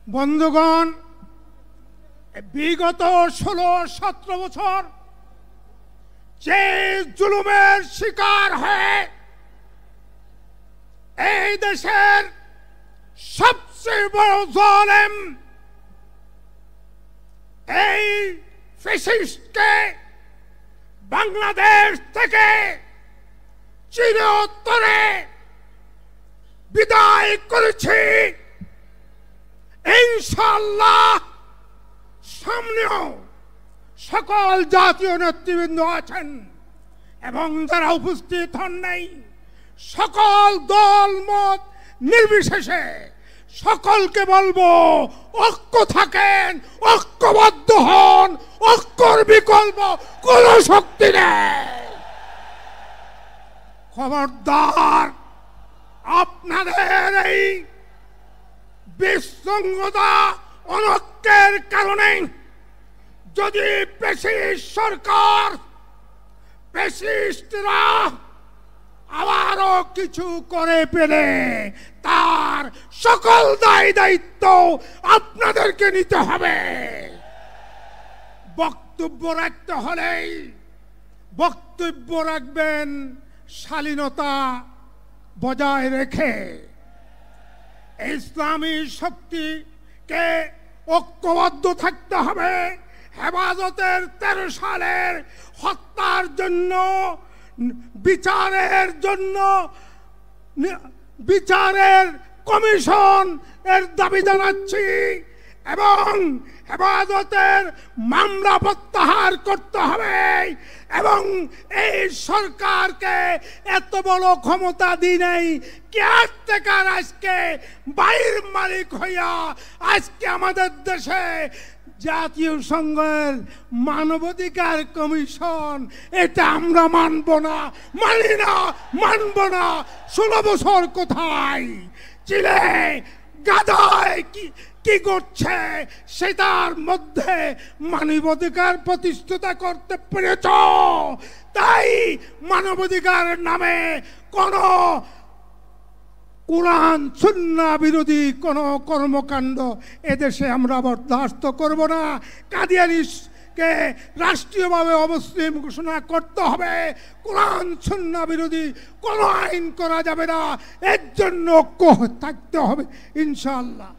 বন্ধুগণ, বিগত 16-17 বছর যে জুলুমের শিকার হয়ে এই দেশের সবচেয়ে বড় জালেম এই ফ্যাসিস্টকে বাংলাদেশ থেকে চিরতরে বিদায় করেছি। ইনশাআল্লাহ সামনেও সকল জাতীয় নেতৃবৃন্দ আছেন এবং যারা উপস্থিত হন নাই, সকল দল মত নির্বিশেষে সকলকে বলবো, ঐক্য থাকেন, ঐক্যবদ্ধ হন, ঐক্যর বিকল্প কোন শক্তি নেই। খবরদার, আপনাদের এই বিশৃঙ্খলা অনৈক্যের কারণে যদি ফ্যাসিস্ট সরকার, ফ্যাসিস্টরা আবারও কিছু করে পেলে তার সকল দায় দায়িত্ব আপনাদেরকে নিতে হবে। বক্তব্য রাখতে হলেই বক্তব্য রাখবেন শালীনতা বজায় রেখে। ইসলামী শক্তিকে ঐক্যবদ্ধ থাকতে হবে। হেফাজতের 13 সালের হত্যার জন্য বিচারের কমিশন এর দাবি জানাচ্ছি এবং হেফাজতের মামলা প্রত্যাহার করতে হবে এবং এই সরকারকে এত বড় ক্ষমতা দিই নাই কেয়ারটেকার আজকে বাড়ির মালিক হইয়া আজকে আমাদের দেশে জাতীয় সংঘের মানবাধিকার কমিশন, এটা আমরা মানব না, মানি না, মানব না। 16 বছর কোথায় চিলে গাদায় কি করছে সেটার মধ্যে মানবাধিকার প্রতিষ্ঠাতা করতে পেরেছ। তাই মানবাধিকারের নামে কোন কোরআন সুন্নাহ বিরোধী কোন কর্মকাণ্ড এদেশে আমরা বরদাস্ত করব না। কাদিয়ানীকে রাষ্ট্রীয়ভাবে অমুসলিম ঘোষণা করতে হবে। কোরআন সুন্নাহ বিরোধী কোনো আইন করা যাবে না। এর জন্য ঐক্য থাকতে হবে ইনশাআল্লাহ।